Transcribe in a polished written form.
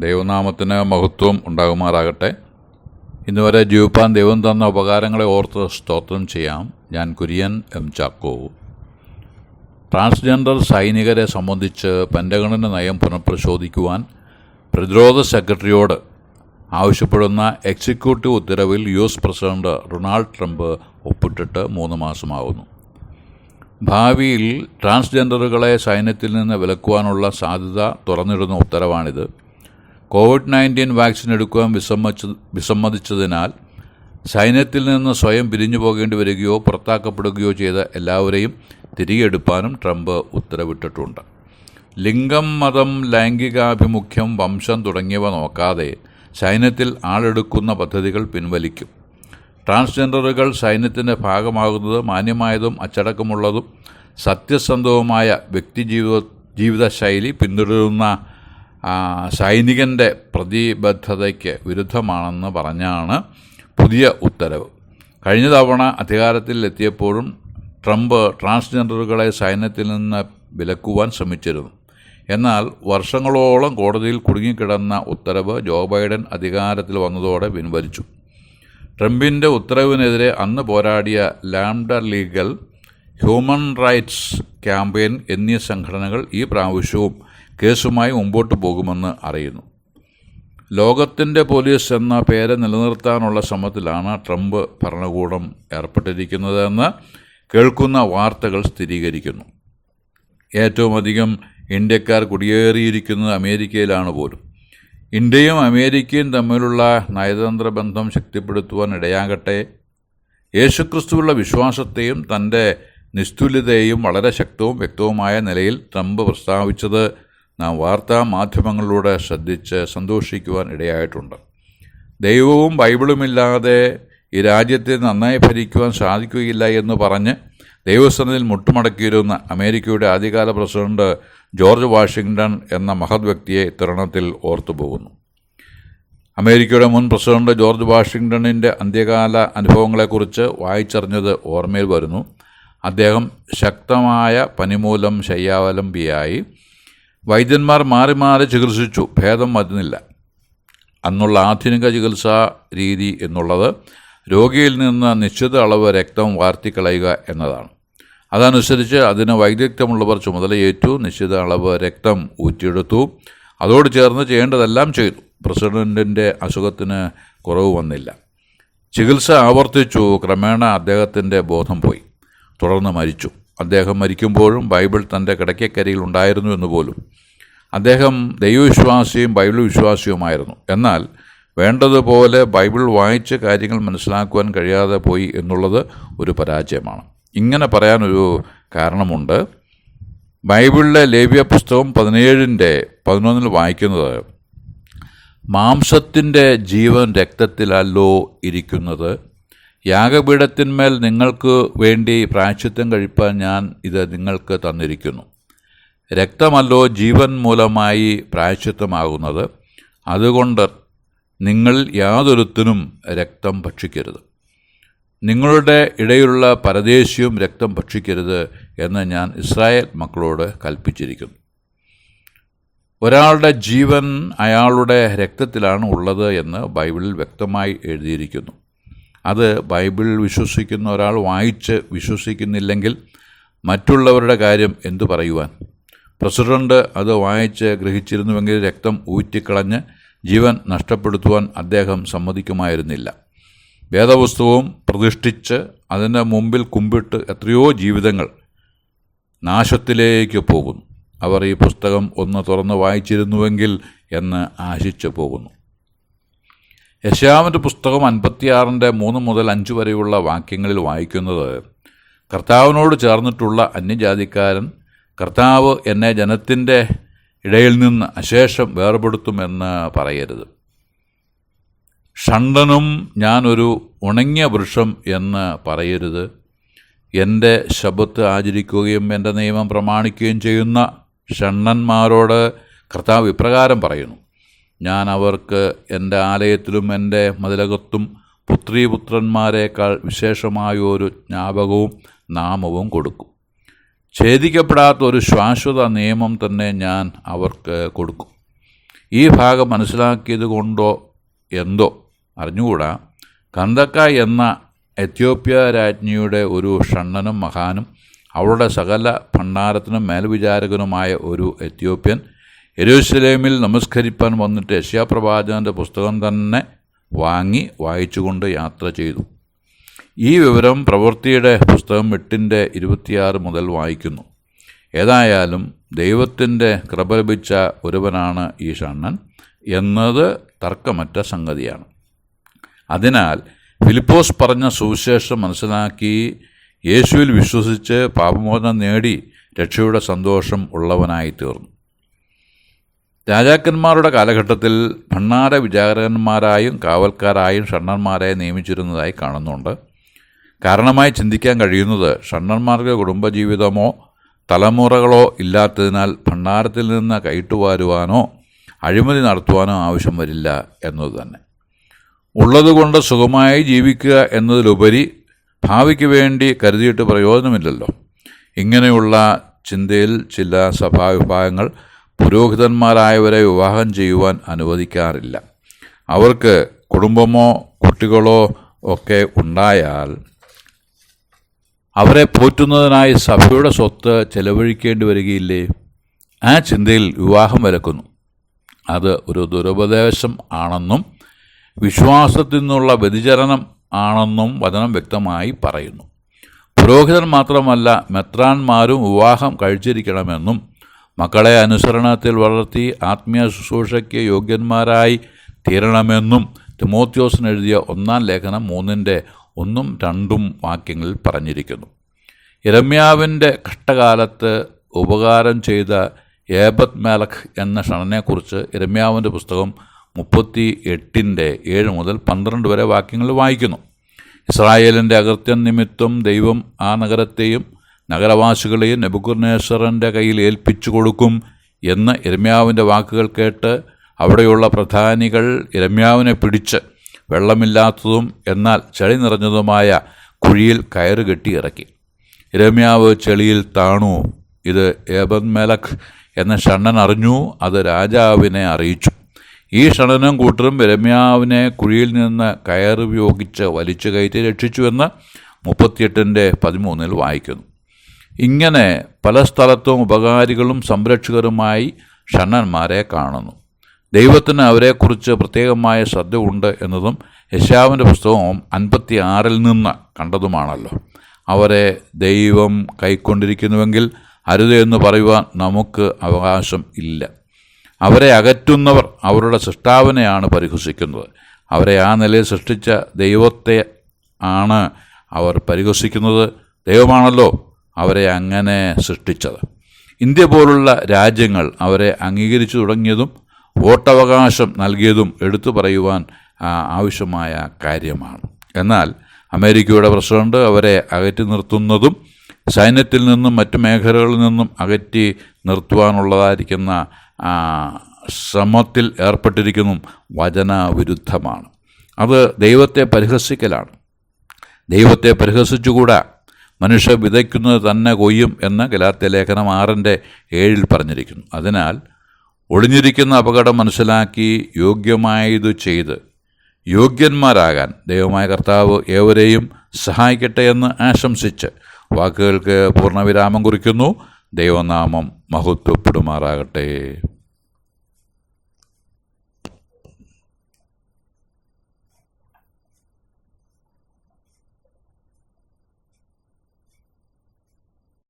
ദൈവനാമത്തിന് മഹത്വം ഉണ്ടാകുമാറാകട്ടെ. ഇന്നുവരെ ജീവിപ്പാൻ ദൈവം തന്ന ഉപകാരങ്ങളെ ഓർത്ത് സ്തോത്രം ചെയ്യാം. ഞാൻ കുര്യൻ എം ചാക്കോ. ട്രാൻസ്ജെൻഡർ സൈനികരെ സംബന്ധിച്ച് പെൻറ്റഗണിൻ്റെ നയം പുനഃപരിശോധിക്കുവാൻ പ്രതിരോധ സെക്രട്ടറിയോട് ആവശ്യപ്പെടുന്ന എക്സിക്യൂട്ടീവ് ഉത്തരവിൽ US പ്രസിഡന്റ് ഡൊണാൾഡ് ട്രംപ് ഒപ്പിട്ടിട്ട് 3 മാസമാകുന്നു. ഭാവിയിൽ ട്രാൻസ്ജെൻഡറുകളെ സൈന്യത്തിൽ നിന്ന് വിലക്കുവാനുള്ള സാധ്യത തുറന്നിടുന്ന ഉത്തരവാണിത്. COVID-19 വാക്സിൻ എടുക്കുവാൻ വിസമ്മതിച്ചതിനാൽ സൈന്യത്തിൽ നിന്ന് സ്വയം പിരിഞ്ഞു പോകേണ്ടി വരികയോ പുറത്താക്കപ്പെടുകയോ ചെയ്ത എല്ലാവരെയും തിരികെ എടുപ്പാനും ട്രംപ് ഉത്തരവിട്ടിട്ടുണ്ട്. ലിംഗം, മതം, ലൈംഗികാഭിമുഖ്യം, വംശം തുടങ്ങിയവ നോക്കാതെ സൈന്യത്തിൽ ആളെടുക്കുന്ന പദ്ധതികൾ പിൻവലിക്കും. ട്രാൻസ്ജെൻഡറുകൾ സൈന്യത്തിൻ്റെ ഭാഗമാകുന്നത് മാന്യമായതും അച്ചടക്കമുള്ളതും സത്യസന്ധവുമായ ജീവിതശൈലി പിന്തുടരുന്ന സൈനികൻ്റെ പ്രതിബദ്ധതയ്ക്ക് വിരുദ്ധമാണെന്ന് പറഞ്ഞാണ് പുതിയ ഉത്തരവ്. കഴിഞ്ഞ തവണ അധികാരത്തിൽ എത്തിയപ്പോഴും ട്രംപ് ട്രാൻസ്ജെൻഡറുകളെ സൈന്യത്തിൽ നിന്ന് വിലക്കുവാൻ ശ്രമിച്ചിരുന്നു. എന്നാൽ വർഷങ്ങളോളം കോടതിയിൽ കുടുങ്ങിക്കിടന്ന ഉത്തരവ് ജോ ബൈഡൻ അധികാരത്തിൽ വന്നതോടെ പിൻവലിച്ചു. ട്രംപിൻ്റെ ഉത്തരവിനെതിരെ അന്ന് പോരാടിയ lambda legal, human rights campaign എന്നീ സംഘടനകൾ ഈ പ്രാവശ്യവും കേസുമായി മുമ്പോട്ട് പോകുമെന്ന് അറിയുന്നു. ലോകത്തിൻ്റെ പോലീസ് എന്ന പേര് നിലനിർത്താനുള്ള ശ്രമത്തിലാണ് ട്രംപ് ഭരണകൂടം ഏർപ്പെട്ടിരിക്കുന്നതെന്ന് കേൾക്കുന്ന വാർത്തകൾ സ്ഥിരീകരിക്കുന്നു. ഏറ്റവും അധികം ഇന്ത്യക്കാർ കുടിയേറിയിരിക്കുന്നത് അമേരിക്കയിലാണ് പോലും. ഇന്ത്യയും അമേരിക്കയും തമ്മിലുള്ള നയതന്ത്ര ബന്ധം ശക്തിപ്പെടുത്തുവാൻ ഇടയാകട്ടെ. യേശുക്രിസ്തുവുള്ള വിശ്വാസത്തെയും തൻ്റെ നിസ്തുല്യതയെയും വളരെ ശക്തവും വ്യക്തവുമായ നിലയിൽ ട്രംപ് പ്രസ്താവിച്ചത് നാം വാർത്താ മാധ്യമങ്ങളിലൂടെ ശ്രദ്ധിച്ച് സന്തോഷിക്കുവാൻ ഇടയായിട്ടുണ്ട്. ദൈവവും ബൈബിളുമില്ലാതെ ഈ രാജ്യത്തെ നന്നായി ഭരിക്കുവാൻ സാധിക്കുകയില്ല എന്ന് പറഞ്ഞ് ദൈവസന്നിധിയിൽ മുട്ടുമടക്കിയിരുന്ന അമേരിക്കയുടെ ആദ്യകാല പ്രസിഡന്റ് ജോർജ് വാഷിങ്ടൺ എന്ന മഹത് വ്യക്തിയെ ഇത്തരുണത്തിൽ ഓർത്തുപോകുന്നു. അമേരിക്കയുടെ മുൻ പ്രസിഡന്റ് ജോർജ് വാഷിങ്ടണിൻ്റെ അന്ത്യകാല അനുഭവങ്ങളെക്കുറിച്ച് വായിച്ചറിഞ്ഞത് ഓർമ്മയിൽ വരുന്നു. അദ്ദേഹം ശക്തമായ പനിമൂലം ശയ്യാവലംബിയായി. വൈദ്യന്മാർ മാറി മാറി ചികിത്സിച്ചു, ഭേദം വരുന്നില്ല. അന്നുള്ള ആധുനിക ചികിത്സാ രീതി എന്നുള്ളത് രോഗിയിൽ നിന്ന് നിശ്ചിത അളവ് രക്തം വാർത്തിക്കളയുക എന്നതാണ്. അതനുസരിച്ച് അതിന് വൈദഗ്ധ്യമുള്ളവർ ചുമതലയേറ്റു. നിശ്ചിത അളവ് രക്തം ഊറ്റിയെടുത്തു. അതോട് ചേർന്ന് ചെയ്യേണ്ടതെല്ലാം ചെയ്തു. പ്രസിഡന്റിൻ്റെ അസുഖത്തിന് കുറവ് വന്നില്ല. ചികിത്സ ആവർത്തിച്ചു. ക്രമേണ അദ്ദേഹത്തിൻ്റെ ബോധം പോയി. തുടർന്ന് മരിച്ചു. അദ്ദേഹം മരിക്കുമ്പോഴും ബൈബിൾ തൻ്റെ കിടക്കക്കരിയിൽ ഉണ്ടായിരുന്നു എന്ന് പോലും. അദ്ദേഹം ദൈവവിശ്വാസിയും ബൈബിൾ വിശ്വാസിയുമായിരുന്നു. എന്നാൽ വേണ്ടതുപോലെ ബൈബിൾ വായിച്ച് കാര്യങ്ങൾ മനസ്സിലാക്കുവാൻ കഴിയാതെ പോയി എന്നുള്ളത് ഒരു പരാജയമാണ്. ഇങ്ങനെ പറയാനൊരു കാരണമുണ്ട്. ബൈബിളിലെ ലേവ്യ പുസ്തകം 17:11 വായിക്കുന്നത്, മാംസത്തിൻ്റെ ജീവൻ രക്തത്തിലല്ലോ ഇരിക്കുന്നത്. യാഗപീഠത്തിന്മേൽ നിങ്ങൾക്ക് വേണ്ടി പ്രായശ്ചിത്തം കഴിപ്പാൻ ഞാൻ ഇത് നിങ്ങൾക്ക് തന്നിരിക്കുന്നു. രക്തമല്ലോ ജീവൻ മൂലമായി പ്രായശ്ചിത്തമാകുന്നത്. അതുകൊണ്ട് നിങ്ങൾ യാതൊരുത്തിനും രക്തം ഭക്ഷിക്കരുത്. നിങ്ങളുടെ ഇടയിലുള്ള പരദേശിയും രക്തം ഭക്ഷിക്കരുത് എന്ന് ഞാൻ ഇസ്രായേൽ മക്കളോട് കൽപ്പിച്ചിരിക്കുന്നു. ഒരാളുടെ ജീവൻ അയാളുടെ രക്തത്തിലാണ് ഉള്ളത് എന്ന് ബൈബിളിൽ വ്യക്തമായി എഴുതിയിരിക്കുന്നു. അത് ബൈബിൾ വിശ്വസിക്കുന്ന ഒരാൾ വായിച്ച് വിശ്വസിക്കുന്നില്ലെങ്കിൽ മറ്റുള്ളവരുടെ കാര്യം എന്തു പറയുവാൻ? പ്രസിഡന്റ് അത് വായിച്ച് ഗ്രഹിച്ചിരുന്നുവെങ്കിൽ രക്തം ഊറ്റിക്കളഞ്ഞ് ജീവൻ നഷ്ടപ്പെടുത്തുവാൻ അദ്ദേഹം സമ്മതിക്കുമായിരുന്നില്ല. വേദപുസ്തകവും പ്രതിഷ്ഠിച്ച് അതിന് മുമ്പിൽ കുമ്പിട്ട് എത്രയോ ജീവിതങ്ങൾ നാശത്തിലേക്ക് പോകുന്നു. അവർ ഈ പുസ്തകം ഒന്ന് തുറന്ന് വായിച്ചിരുന്നുവെങ്കിൽ എന്ന് ആശിച്ചു പോകുന്നു. യെശയ്യാവിൻ്റെ പുസ്തകം 56:3 മുതൽ 5 വരെയുള്ള വാക്യങ്ങളിൽ വായിക്കുന്നത്, കർത്താവിനോട് ചേർന്നിട്ടുള്ള അന്യജാതിക്കാരൻ കർത്താവ് എന്നെ ജനത്തിൻ്റെ ഇടയിൽ നിന്ന് അശേഷം വേർപെടുത്തുമെന്ന് പറയരുത്. ഷണ്ഡനും ഞാനൊരു ഉണങ്ങിയ വൃക്ഷം എന്ന് പറയരുത്. എൻ്റെ ശബ്ബത്ത് ആചരിക്കുകയും എൻ്റെ നിയമം പ്രമാണിക്കുകയും ചെയ്യുന്ന ഷണ്ഡന്മാരോട് കർത്താവ് ഇപ്രകാരം പറയുന്നു, ഞാൻ അവർക്ക് എൻ്റെ ആലയത്തിലും എൻ്റെ മതിലകത്തും പുത്രീപുത്രന്മാരെക്കാൾ വിശേഷമായൊരു ജ്ഞാപകവും നാമവും കൊടുക്കും. ഛേദിക്കപ്പെടാത്ത ഒരു ശാശ്വത നിയമം തന്നെ ഞാൻ അവർക്ക് കൊടുക്കും. ഈ ഭാഗം മനസ്സിലാക്കിയത് കൊണ്ടോ എന്തോ അറിഞ്ഞുകൂടാ, കന്ദക്ക എന്ന എത്യോപ്യ രാജ്ഞിയുടെ ഒരു ഷണ്ണനും മഹാനും അവളുടെ സകല ഭണ്ഡാരത്തിനും മേൽവിചാരകനുമായ ഒരു എത്യോപ്യൻ യെരൂശലേമിൽ നമസ്കരിപ്പാൻ വന്നിട്ട് യെശയ്യാപ്രവാചകൻ്റെ പുസ്തകം തന്നെ വാങ്ങി വായിച്ചുകൊണ്ട് യാത്ര ചെയ്തു. ഈ വിവരം പ്രവൃത്തിയുടെ പുസ്തകം 8:26 മുതൽ വായിക്കുന്നു. ഏതായാലും ദൈവത്തിൻ്റെ കൃപ ലഭിച്ച ഒരുവനാണ് ഈ ഷണ്ണൻ എന്നത് തർക്കമറ്റ സംഗതിയാണ്. അതിനാൽ ഫിലിപ്പോസ് പറഞ്ഞ സുവിശേഷം മനസ്സിലാക്കി യേശുവിൽ വിശ്വസിച്ച് പാപമോചനം നേടി രക്ഷയുടെ സന്തോഷം ഉള്ളവനായി തീർന്നു. രാജാക്കന്മാരുടെ കാലഘട്ടത്തിൽ ഭണ്ഡാര വിചാരകന്മാരായും കാവൽക്കാരായും ഷണ്ണന്മാരെ നിയമിച്ചിരുന്നതായി കാണുന്നുണ്ട്. കാരണമായി ചിന്തിക്കാൻ കഴിയുന്നത് ഷണ്ണന്മാർക്ക് കുടുംബജീവിതമോ തലമുറകളോ ഇല്ലാത്തതിനാൽ ഭണ്ഡാരത്തിൽ നിന്ന് കൈട്ടുവാരുവാനോ അഴിമതി നടത്തുവാനോ ആവശ്യം വരില്ല എന്നത് തന്നെ. ഉള്ളതുകൊണ്ട് സുഖമായി ജീവിക്കുക എന്നതിലുപരി ഭാവിക്ക് വേണ്ടി കരുതിയിട്ട് പ്രയോജനമില്ലല്ലോ. ഇങ്ങനെയുള്ള ചിന്തയിൽ ചില സഭാവിഭാഗങ്ങൾ പുരോഹിതന്മാരായവരെ വിവാഹം ചെയ്യുവാൻ അനുവദിക്കാറില്ല. അവർക്ക് കുടുംബമോ കുട്ടികളോ ഒക്കെ ഉണ്ടായാൽ അവരെ പോറ്റുന്നതിനായി സഭയുടെ സ്വത്ത് ചെലവഴിക്കേണ്ടി വരികയില്ലേ? ആ ചിന്തയിൽ വിവാഹം വിലക്കുന്നു. അത് ഒരു ദുരുപദേശം ആണെന്നും വിശ്വാസത്തിൽ നിന്നുള്ള വ്യതിചലനം ആണെന്നും വചനം വ്യക്തമായി പറയുന്നു. പുരോഹിതൻ മാത്രമല്ല, മെത്രാന്മാരും വിവാഹം കഴിച്ചിരിക്കണമെന്നും മക്കളെ അനുസരണത്തിൽ വളർത്തി ആത്മീയ ശുശ്രൂഷയ്ക്ക് യോഗ്യന്മാരായി തീരണമെന്നും തിമോത്തിയോസിന് എഴുതിയ 1 ലേഖനം 3:1-2 വാക്യങ്ങളിൽ പറഞ്ഞിരിക്കുന്നു. യെരമ്യാവിൻ്റെ കഷ്ടകാലത്ത് ഉപകാരം ചെയ്ത ഏബദ്മേലഖ് എന്ന ഷണ്ണനെക്കുറിച്ച് യെരമ്യാവിൻ്റെ പുസ്തകം 38:7 മുതൽ 12 വരെ വാക്യങ്ങൾ വായിക്കുന്നു. ഇസ്രായേലിൻ്റെ അകൃത്യം നിമിത്തം ദൈവം ആ നഗരത്തെയും നഗരവാസികളെയും നെബൂഖദ്നേസറിൻ്റെ കയ്യിൽ ഏൽപ്പിച്ചു കൊടുക്കും എന്ന് യെരമ്യാവിൻ്റെ വാക്കുകൾ കേട്ട് അവിടെയുള്ള പ്രധാനികൾ യെരമ്യാവിനെ പിടിച്ച് വെള്ളമില്ലാത്തതും എന്നാൽ ചെളി നിറഞ്ഞതുമായ കുഴിയിൽ കയറ് കെട്ടി ഇറക്കി. യെരമ്യാവ് ചെളിയിൽ താണു. ഇത് ഏബദ്മേലഖ് എന്ന ഷണ്ണൻ അറിഞ്ഞു. അത് രാജാവിനെ അറിയിച്ചു. ഈ ഷണ്ണനും കൂട്ടരും യെരമ്യാവിനെ കുഴിയിൽ നിന്ന് കയറുപയോഗിച്ച് വലിച്ചു കയറ്റി രക്ഷിച്ചുവെന്ന് 38:13 വായിക്കുന്നു. ഇങ്ങനെ പല സ്ഥലത്തും ഉപകാരികളും സംരക്ഷകരുമായി ഷണ്ണന്മാരെ കാണുന്നു. ദൈവത്തിന് അവരെക്കുറിച്ച് പ്രത്യേകമായ ശ്രദ്ധ ഉണ്ട് എന്നതും യെശയ്യാവിൻ്റെ പുസ്തകം 56 നിന്ന് കണ്ടതുമാണല്ലോ. അവരെ ദൈവം കൈക്കൊണ്ടിരിക്കുന്നുവെങ്കിൽ അരുത് എന്ന് പറയുവാൻ നമുക്ക് അവകാശം ഇല്ല. അവരെ അകറ്റുന്നവർ അവരുടെ സൃഷ്ടാവിനെയാണ് പരിഹസിക്കുന്നത്. അവരെ ആ നിലയിൽ സൃഷ്ടിച്ച ദൈവത്തെ ആണ് അവർ പരിഹസിക്കുന്നത്. ദൈവമാണല്ലോ അവരെ അങ്ങനെ സൃഷ്ടിച്ചത്. ഇന്ത്യ പോലുള്ള രാജ്യങ്ങൾ അവരെ അംഗീകരിച്ചു തുടങ്ങിയതും വോട്ടവകാശം നൽകിയതും എടുത്തു പറയുവാൻ ആവശ്യമായ കാര്യമാണ്. എന്നാൽ അമേരിക്കയുടെ പ്രസിഡന്റ് അവരെ അകറ്റി നിർത്തുന്നതും സൈന്യത്തിൽ നിന്നും മറ്റു മേഖലകളിൽ നിന്നും അകറ്റി നിർത്തുവാനുള്ളതായിരിക്കുന്ന ശ്രമത്തിൽ ഏർപ്പെട്ടിരിക്കുന്നതും വചനവിരുദ്ധമാണ്. അത് ദൈവത്തെ പരിഹസിക്കലാണ്. ദൈവത്തെ പരിഹസിച്ചുകൂടാ. മനുഷ്യ വിതയ്ക്കുന്നത് തന്നെ കൊയ്യും എന്ന് ഗലാത്യ ലേഖനം 6:7 പറഞ്ഞിരിക്കുന്നു. അതിനാൽ ഒളിഞ്ഞിരിക്കുന്ന അപകടം മനസ്സിലാക്കി യോഗ്യമായത് ചെയ്ത് യോഗ്യന്മാരാകാൻ ദൈവമായ കർത്താവ് ഏവരെയും സഹായിക്കട്ടെ എന്ന് ആശംസിച്ച് വാക്കുകൾക്ക് പൂർണ്ണവിരാമം കുറിക്കുന്നു. ദൈവനാമം മഹത്വപ്പെടുമാറാകട്ടെ.